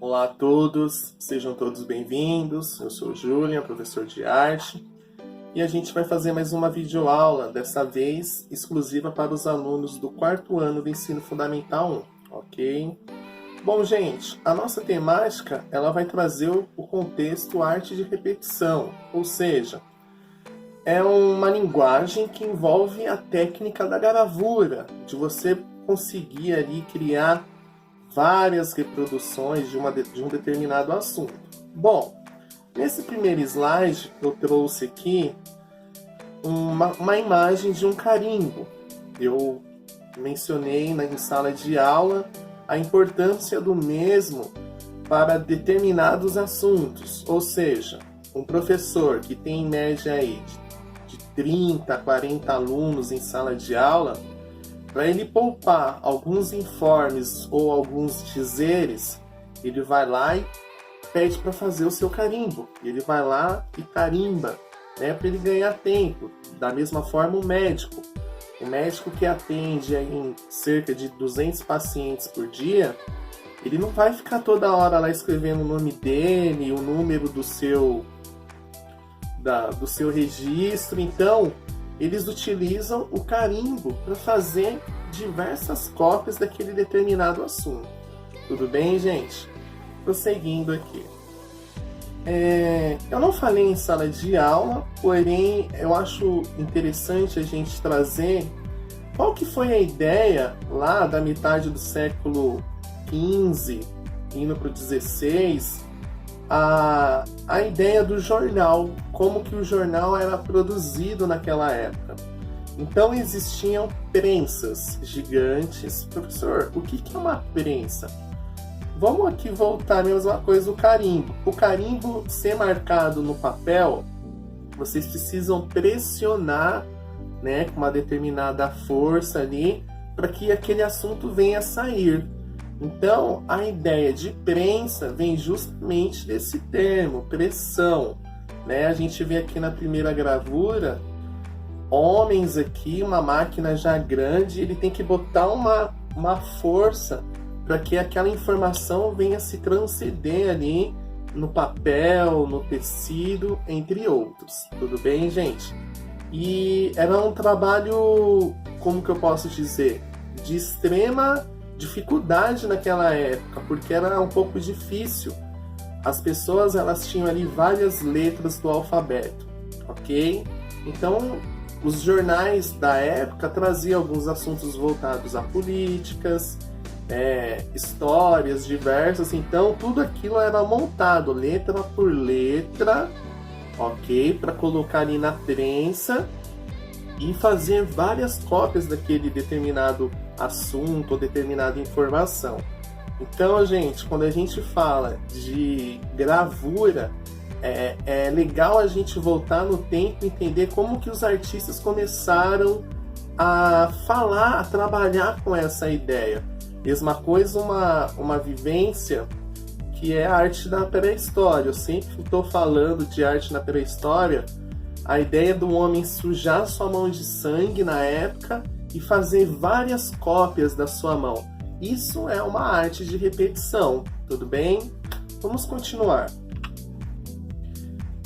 Olá a todos, sejam todos bem-vindos. Eu sou o Julian, professor de arte, e a gente vai fazer mais uma videoaula, dessa vez exclusiva para os alunos do 4º ano do Ensino Fundamental 1, ok? Bom, gente, a nossa temática ela vai trazer o contexto arte de repetição, ou seja, é uma linguagem que envolve a técnica da gravura, de você conseguir ali criar várias reproduções de um determinado assunto. Bom, nesse primeiro slide eu trouxe aqui uma imagem de um carimbo. Eu mencionei em sala de aula a importância do mesmo para determinados assuntos, ou seja, um professor que tem em média aí de 30 a 40 alunos em sala de aula, para ele poupar alguns informes ou alguns dizeres, ele vai lá e pede para fazer o seu carimbo. Ele vai lá e carimba, né, para ele ganhar tempo. Da mesma forma o médico que atende em cerca de 200 pacientes por dia, ele não vai ficar toda hora lá escrevendo o nome dele, o número do seu registro. Então, eles utilizam o carimbo para fazer diversas cópias daquele determinado assunto. Tudo bem, gente? Prosseguindo aqui. Eu não falei em sala de aula, porém eu acho interessante a gente trazer qual que foi a ideia lá da metade do século XV, indo para o XVI, a ideia do jornal, como que o jornal era produzido naquela época. Então existiam prensas gigantes. Professor, o que é uma prensa? Vamos aqui voltar a mesma coisa do carimbo. O carimbo ser marcado no papel, vocês precisam pressionar, né, com uma determinada força ali, para que aquele assunto venha a sair. Então, a ideia de prensa vem justamente desse termo, pressão, né? A gente vê aqui na primeira gravura, homens aqui, uma máquina já grande, ele tem que botar uma força para que aquela informação venha se transcender ali no papel, no tecido, entre outros. Tudo bem, gente? E era um trabalho, como que eu posso dizer, de extrema dificuldade naquela época, porque era um pouco difícil. As pessoas elas tinham ali várias letras do alfabeto, ok? Então, os jornais da época traziam alguns assuntos voltados a políticas, histórias diversas. Então, tudo aquilo era montado letra por letra, ok? Para colocar ali na prensa e fazer várias cópias daquele determinado assunto ou determinada informação. Então, gente, quando a gente fala de gravura, é legal a gente voltar no tempo e entender como que os artistas começaram a falar, a trabalhar com essa ideia. Mesma coisa, uma vivência que é a arte da pré-história. Eu sempre estou falando de arte na pré-história, a ideia do homem sujar sua mão de sangue na época e fazer várias cópias da sua mão. Isso é uma arte de repetição, tudo bem? Vamos continuar.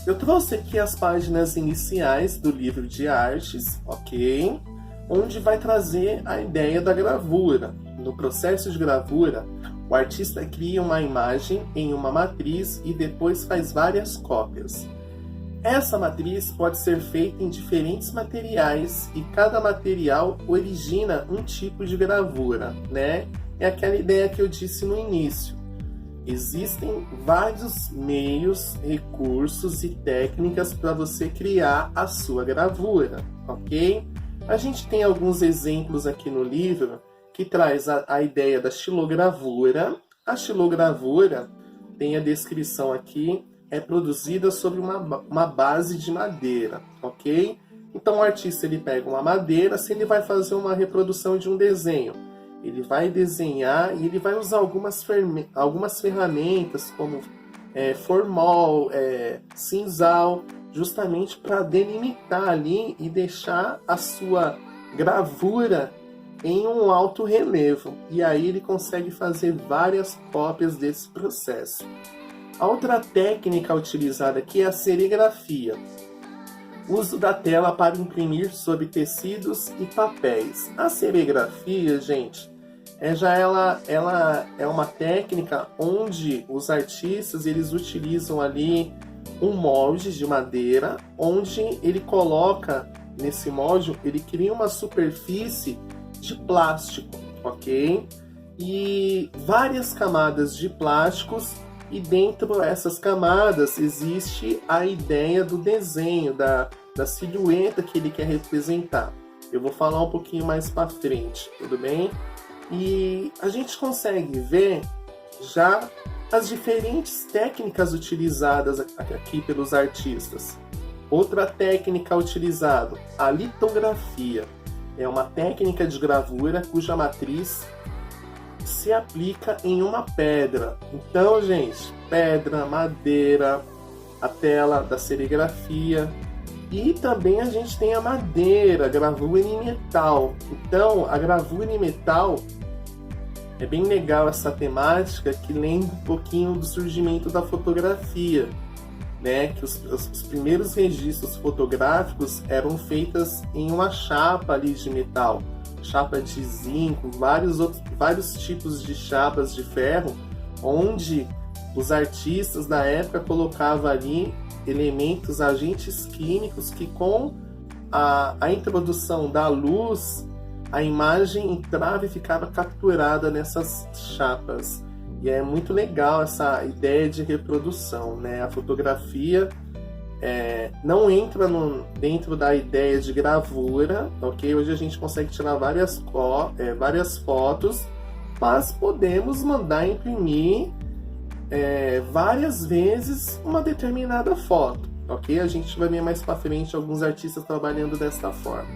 Eu trouxe aqui as páginas iniciais do livro de artes, ok? Onde vai trazer a ideia da gravura. No processo de gravura, o artista cria uma imagem em uma matriz e depois faz várias cópias. Essa matriz pode ser feita em diferentes materiais e cada material origina um tipo de gravura, né? É aquela ideia que eu disse no início. Existem vários meios, recursos e técnicas para você criar a sua gravura, ok? A gente tem alguns exemplos aqui no livro que traz a ideia da xilogravura. A xilogravura tem a descrição aqui, é produzida sobre uma base de madeira, ok? Então o artista ele pega uma madeira, se ele vai fazer uma reprodução de um desenho, ele vai desenhar e ele vai usar algumas ferramentas como formol, cinzal, justamente para delimitar ali e deixar a sua gravura em um alto relevo, e aí ele consegue fazer várias cópias desse processo. A outra técnica utilizada aqui é a serigrafia. Uso da tela para imprimir sobre tecidos e papéis. A serigrafia, gente, ela é uma técnica onde os artistas eles utilizam ali um molde de madeira, onde ele coloca nesse molde, ele cria uma superfície de plástico, ok? E várias camadas de plásticos, e dentro dessas camadas existe a ideia do desenho, da silhueta que ele quer representar. Eu vou falar um pouquinho mais para frente, tudo bem? E a gente consegue ver já as diferentes técnicas utilizadas aqui pelos artistas. Outra técnica utilizada, a litografia. É uma técnica de gravura cuja matriz se aplica em uma pedra. Então, gente, pedra, madeira, a tela da serigrafia. E também a gente tem a madeira, a gravura em metal. Então, a gravura em metal é bem legal essa temática, que lembra um pouquinho do surgimento da fotografia, né? Que os primeiros registros fotográficos eram feitos em uma chapa ali de metal, chapa de zinco, vários tipos de chapas de ferro, onde os artistas da época colocavam ali elementos, agentes químicos que com a introdução da luz, a imagem entrava e ficava capturada nessas chapas. E é muito legal essa ideia de reprodução, né? A fotografia não entra dentro da ideia de gravura, ok? Hoje a gente consegue tirar várias fotos, mas podemos mandar imprimir várias vezes uma determinada foto, ok? A gente vai ver mais para frente alguns artistas trabalhando desta forma.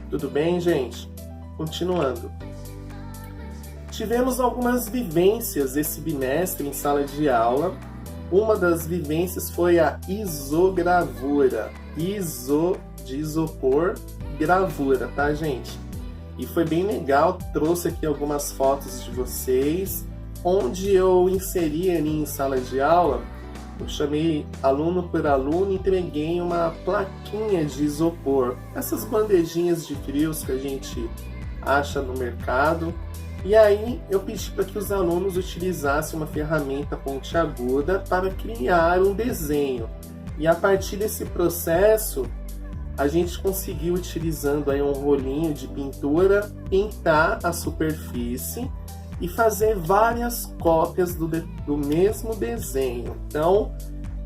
Tudo bem, gente? Continuando. Tivemos algumas vivências esse bimestre em sala de aula. Uma das vivências foi a isogravura. De isopor, gravura, tá, gente? E foi bem legal, trouxe aqui algumas fotos de vocês, onde eu inseri ali em sala de aula, eu chamei aluno por aluno e entreguei uma plaquinha de isopor. Essas bandejinhas de frios que a gente acha no mercado. E aí eu pedi para que os alunos utilizassem uma ferramenta pontiaguda para criar um desenho. E a partir desse processo, a gente conseguiu, utilizando aí um rolinho de pintura, pintar a superfície e fazer várias cópias do mesmo desenho. Então,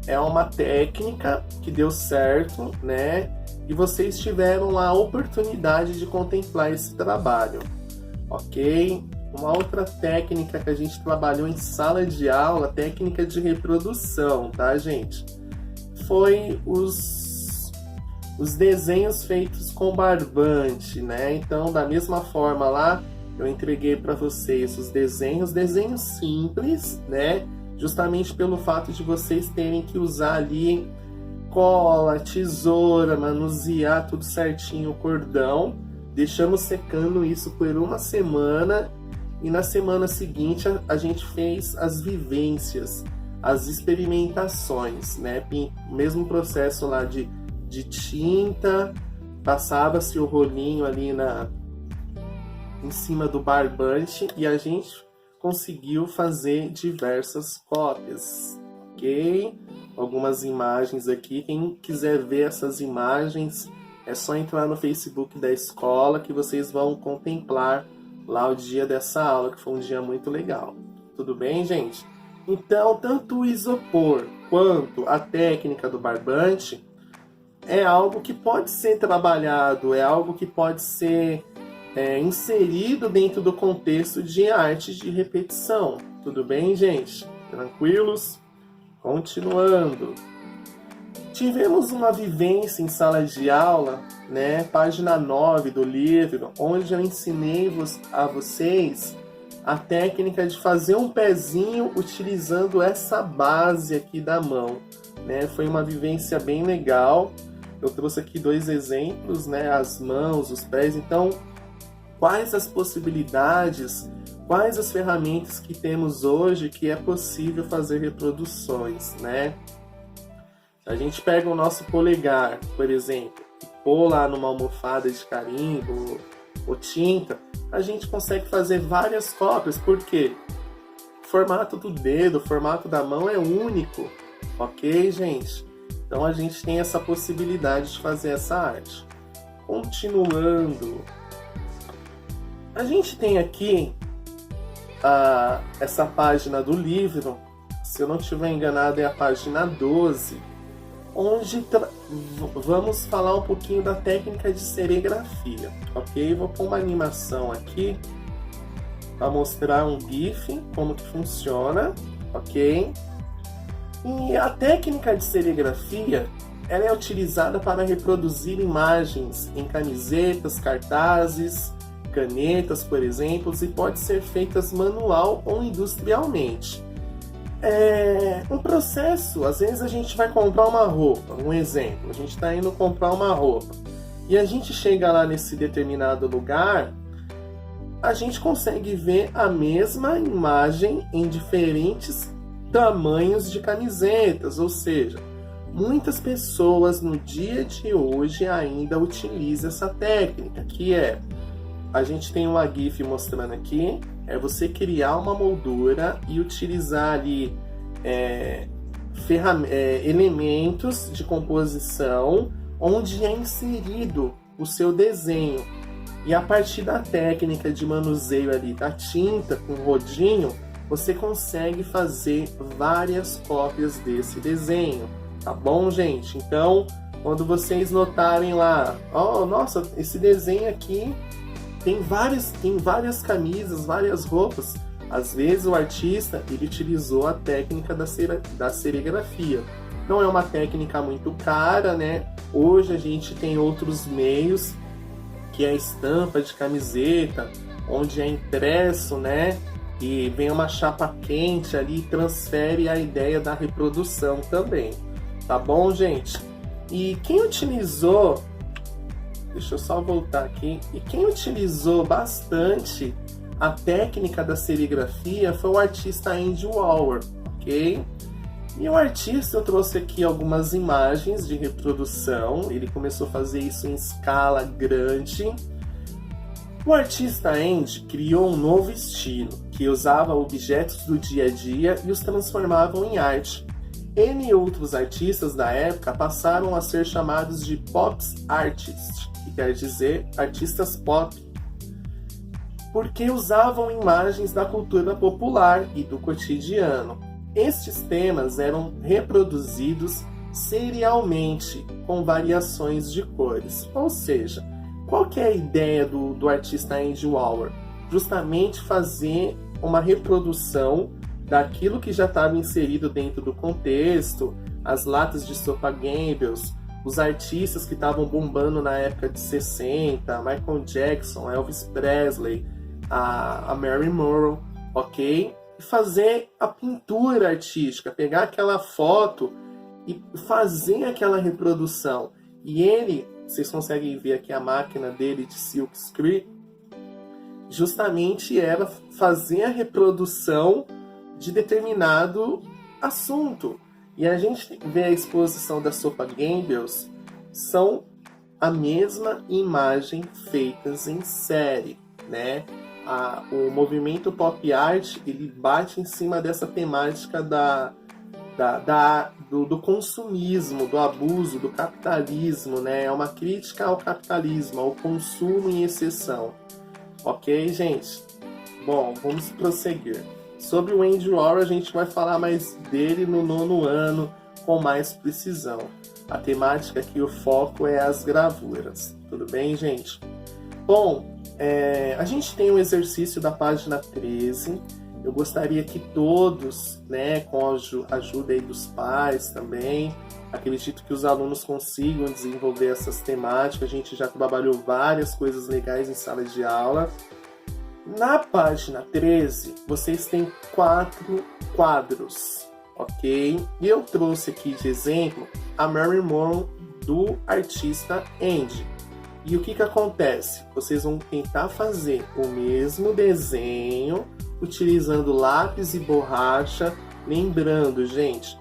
é uma técnica que deu certo, né? E vocês tiveram a oportunidade de contemplar esse trabalho, ok? Uma outra técnica que a gente trabalhou em sala de aula, técnica de reprodução, tá, gente? Foi os desenhos feitos com barbante, né? Então, da mesma forma lá, eu entreguei para vocês os desenhos simples, né? Justamente pelo fato de vocês terem que usar ali cola, tesoura, manusear tudo certinho o cordão. Deixamos secando isso por uma semana e na semana seguinte a gente fez as vivências, as experimentações, né? O mesmo processo lá de tinta, passava-se o rolinho ali em cima do barbante e a gente conseguiu fazer diversas cópias, ok? Algumas imagens aqui, quem quiser ver essas imagens é só entrar no Facebook da escola que vocês vão contemplar lá o dia dessa aula, que foi um dia muito legal. Tudo bem, gente? Então, tanto o isopor quanto a técnica do barbante é algo que pode ser trabalhado, é algo que pode ser inserido dentro do contexto de arte de repetição. Tudo bem, gente? Tranquilos? Continuando. Tivemos uma vivência em sala de aula, né? Página 9 do livro, onde eu ensinei a vocês a técnica de fazer um pezinho utilizando essa base aqui da mão, né? Foi uma vivência bem legal. Eu trouxe aqui 2 exemplos, né? As mãos, os pés. Então, quais as possibilidades, quais as ferramentas que temos hoje que é possível fazer reproduções, né? Se a gente pega o nosso polegar, por exemplo, e pôr lá numa almofada de carimbo ou tinta, a gente consegue fazer várias cópias, porque o formato do dedo, o formato da mão é único, ok, gente? Então a gente tem essa possibilidade de fazer essa arte. Continuando, a gente tem aqui essa página do livro, se eu não estiver enganado é a página 12, onde vamos falar um pouquinho da técnica de serigrafia, ok? Vou pôr uma animação aqui para mostrar um GIF, como que funciona, ok? E a técnica de serigrafia, ela é utilizada para reproduzir imagens em camisetas, cartazes, canetas, por exemplo, e pode ser feitas manual ou industrialmente. Um processo, às vezes a gente vai comprar uma roupa, um exemplo, a gente está indo comprar uma roupa, e a gente chega lá nesse determinado lugar, a gente consegue ver a mesma imagem em diferentes tamanhos de camisetas, ou seja, muitas pessoas no dia de hoje ainda utilizam essa técnica, que é, a gente tem uma GIF mostrando aqui, é você criar uma moldura e utilizar ali elementos de composição onde é inserido o seu desenho. E a partir da técnica de manuseio ali da tinta com rodinho, você consegue fazer várias cópias desse desenho, tá bom, gente? Então, quando vocês notarem lá, nossa, esse desenho aqui tem várias camisas, várias roupas. Às vezes o artista ele utilizou a técnica da serigrafia. Não é uma técnica muito cara, né? Hoje a gente tem outros meios, que é a estampa de camiseta, onde é impresso, né? E vem uma chapa quente ali e transfere a ideia da reprodução também. Tá bom, gente? E quem utilizou... Deixa eu só voltar aqui. E quem utilizou bastante a técnica da serigrafia foi o artista Andy Warhol, ok? E o artista, eu trouxe aqui algumas imagens de reprodução. Ele começou a fazer isso em escala grande. O artista Andy criou um novo estilo, que usava objetos do dia a dia e os transformavam em arte. Ele e outros artistas da época passaram a ser chamados de pop artists, que quer dizer artistas pop, porque usavam imagens da cultura popular e do cotidiano. Estes temas eram reproduzidos serialmente com variações de cores. Ou seja, qual que é a ideia do artista Andy Warhol? Justamente fazer uma reprodução daquilo que já estava inserido dentro do contexto, as latas de sopa Goebbels, os artistas que estavam bombando na época de 60, Michael Jackson, Elvis Presley, a Marilyn Monroe, ok? E fazer a pintura artística, pegar aquela foto e fazer aquela reprodução. E ele, vocês conseguem ver aqui a máquina dele de silkscreen, justamente era fazer a reprodução de determinado assunto. E a gente vê a exposição da sopa Goebbels, são a mesma imagem feitas em série, né? O movimento pop art, ele bate em cima dessa temática do consumismo, do abuso, do capitalismo, né? É uma crítica ao capitalismo, ao consumo em exceção. Ok, gente? Bom, vamos prosseguir. Sobre o Andy Warhol, a gente vai falar mais dele no 9º ano, com mais precisão. A temática aqui, o foco é as gravuras. Tudo bem, gente? Bom, a gente tem um exercício da página 13. Eu gostaria que todos, né, com a ajuda aí dos pais também, acredito que os alunos consigam desenvolver essas temáticas. A gente já trabalhou várias coisas legais em sala de aula. Na página 13, vocês têm 4 quadros, ok? E eu trouxe aqui de exemplo a Marilyn Monroe do artista Andy. E o que que acontece? Vocês vão tentar fazer o mesmo desenho utilizando lápis e borracha. Lembrando, gente,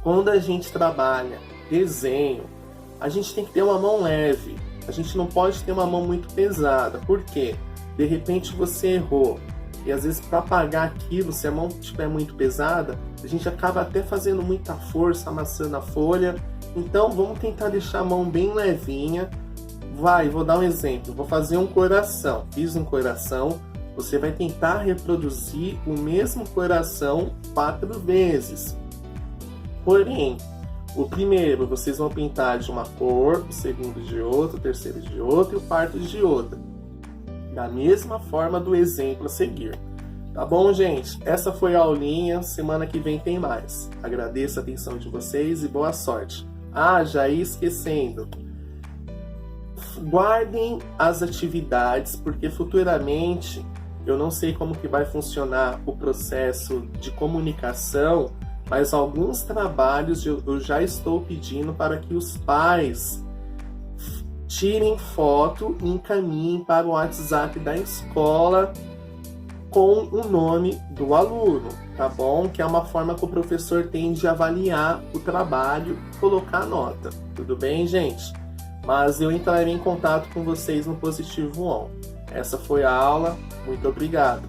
quando a gente trabalha desenho, a gente tem que ter uma mão leve. A gente não pode ter uma mão muito pesada. Por quê? De repente você errou. E às vezes para apagar aquilo, se a mão estiver muito pesada, a gente acaba até fazendo muita força, amassando a folha. Então vamos tentar deixar a mão bem levinha. Vou dar um exemplo. Vou fazer um coração. Fiz um coração. Você vai tentar reproduzir o mesmo coração 4 vezes. Porém, o primeiro vocês vão pintar de uma cor, o segundo de outra, o terceiro de outra e o quarto de outra. Da mesma forma do exemplo a seguir. Tá bom, gente? Essa foi a aulinha. Semana que vem tem mais. Agradeço a atenção de vocês e boa sorte. Já ia esquecendo. Guardem as atividades, porque futuramente eu não sei como que vai funcionar o processo de comunicação, mas alguns trabalhos eu já estou pedindo para que os pais tirem foto e encaminhem para o WhatsApp da escola com o nome do aluno, tá bom? Que é uma forma que o professor tem de avaliar o trabalho e colocar a nota. Tudo bem, gente? Mas eu entrarei em contato com vocês no Positivo On. Essa foi a aula. Muito obrigado.